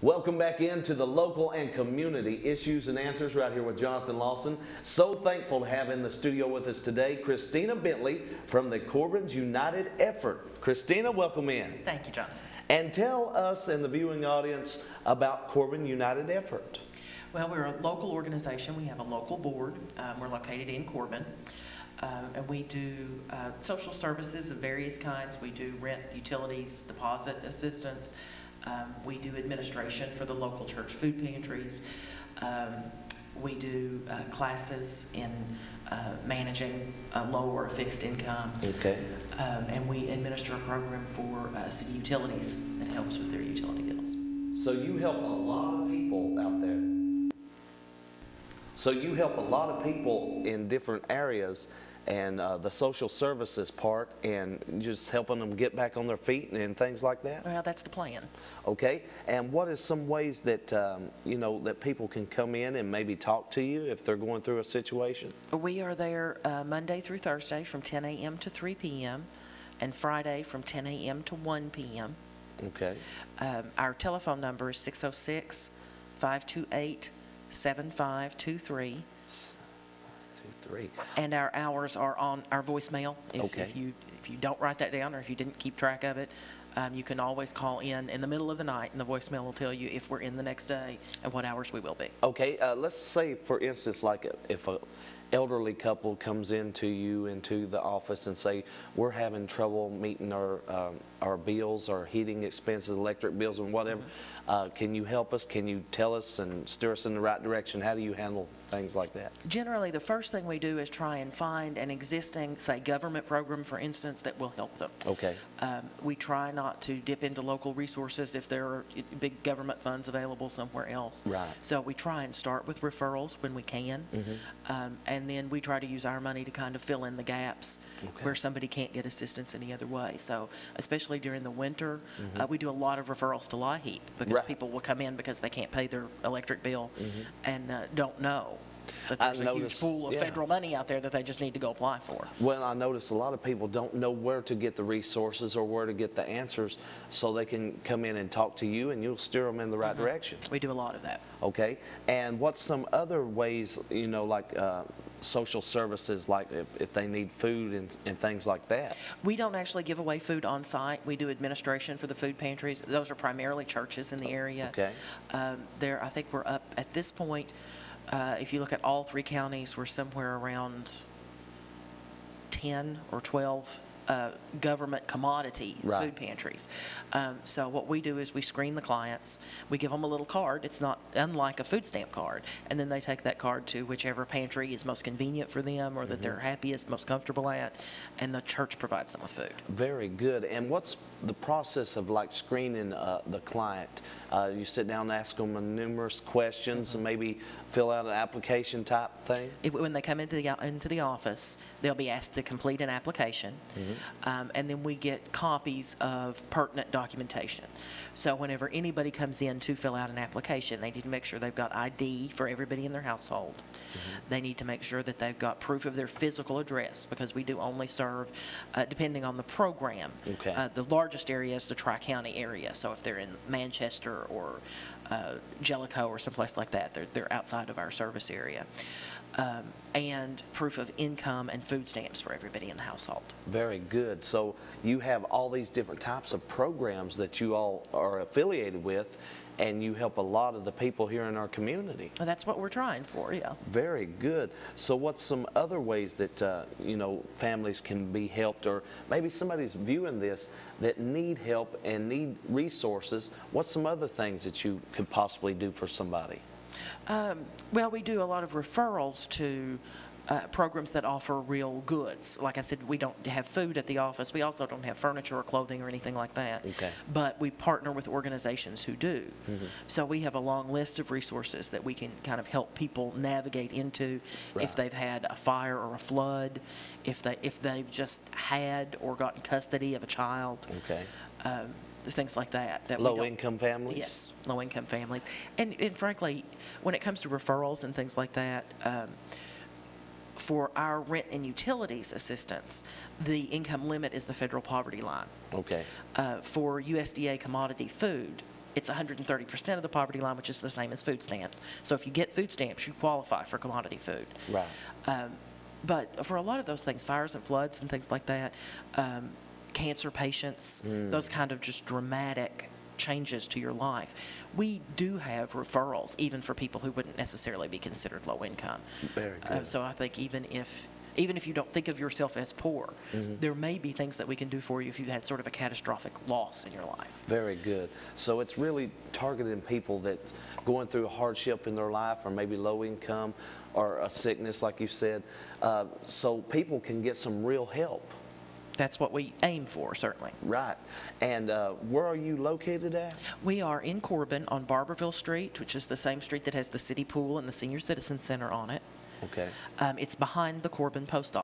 Welcome back into the local and community issues and answers right here with Jonathan Lawson. So thankful to have in the studio with us today Christina Bentley from the Corbin's United Effort. Christina, welcome in. Thank you, John. And tell us and the viewing audience about Corbin United Effort. Well, we're a local organization. We have a local board. We're located in Corbin. And we do social services of various kinds. We do rent, utilities, deposit assistance. We do administration for the local church food pantries. We do classes in managing low or fixed income. Okay. And we administer a program for city utilities that helps with their utility bills. So you help a lot of people out there. So you help a lot of people in different areas, and the social services part, and just helping them get back on their feet and things like that? Well, that's the plan. Okay. And what is some ways that, you know, that people can come in and maybe talk to you if they're going through a situation? We are there Monday through Thursday from 10 a.m. to 3 p.m. and Friday from 10 a.m. to 1 p.m. Okay. Our telephone number is 606-528-7523. 2, 3. And our hours are on our voicemail. Okay. If you don't write that down, or if you didn't keep track of it, you can always call in the middle of the night, and the voicemail will tell you if we're in the next day and what hours we will be. Okay. Let's say, for instance, like if a elderly couple comes into the office and say, we're having trouble meeting our bills, our heating expenses, electric bills, and whatever. Can you help us? Can you tell us and steer us in the right direction? How do you handle things like that? Generally, the first thing we do is try and find an existing, say, government program, for instance, that will help them. Okay. We try not to dip into local resources if there are big government funds available somewhere else. Right. So we try and start with referrals when we can, and then we try to use our money to kind of fill in the gaps where somebody can't get assistance any other way. So especially during the winter, we do a lot of referrals to LIHEAP, because people will come in because they can't pay their electric bill and don't know that there's a huge pool of federal money out there that they just need to go apply for. Well, I notice a lot of people don't know where to get the resources or where to get the answers, so they can come in and talk to you, and you'll steer them in the right direction. We do a lot of that. Okay. And what's some other ways, you know, like social services, like if they need food and things like that? We don't actually give away food on site. We do administration for the food pantries. Those are primarily churches in the area. Okay. I think we're up at this point, if you look at all 3 counties, we're somewhere around 10 or 12 government commodity food pantries. So what we do is we screen the clients. We give them a little card. It's not unlike a food stamp card. And then they take that card to whichever pantry is most convenient for them, or that they're happiest, most comfortable at, and the church provides them with food. Very good. And what's the process of like screening the client? You sit down and ask them numerous questions and maybe fill out an application type thing? When they come into the office, they'll be asked to complete an application, and then we get copies of pertinent documentation. So whenever anybody comes in to fill out an application, they need to make sure they've got ID for everybody in their household. They need to make sure that they've got proof of their physical address, because we do only serve, depending on the program. The largest area is the Tri-County area. So if they're in Manchester or Jellicoe or someplace like that, they're outside of our service area. And proof of income and food stamps for everybody in the household. Very good. So you have all these different types of programs that you all are affiliated with, and you help a lot of the people here in our community. Well, that's what we're trying for, yeah. Very good. So what's some other ways that, you know, families can be helped, or maybe somebody's viewing this that need help and need resources? What's some other things that you could possibly do for somebody? Well, we do a lot of referrals to programs that offer real goods. Like I said, we don't have food at the office. We also don't have furniture or clothing or anything like that. Okay. But we partner with organizations who do. So we have a long list of resources that we can kind of help people navigate into if they've had a fire or a flood, if they've just had or gotten custody of a child. Okay. Things like that. Low-income families? Yes, low-income families. And frankly, when it comes to referrals and things like that, for our rent and utilities assistance, the income limit is the federal poverty line. Okay. For USDA commodity food, it's 130% of the poverty line, which is the same as food stamps. So if you get food stamps, you qualify for commodity food. Right. But for a lot of those things, fires and floods and things like that, cancer patients, those kind of just dramatic changes to your life, we do have referrals, even for people who wouldn't necessarily be considered low income. Very good. So I think even if you don't think of yourself as poor, there may be things that we can do for you if you've had sort of a catastrophic loss in your life. Very good. So it's really targeting people that going through a hardship in their life, or maybe low income, or a sickness, like you said, so people can get some real help. That's what we aim for, certainly. Right. And where are you located at? We are in Corbin on Barberville Street, which is the same street that has the city pool and the Senior Citizen Center on it. Okay. It's behind the Corbin Post Office.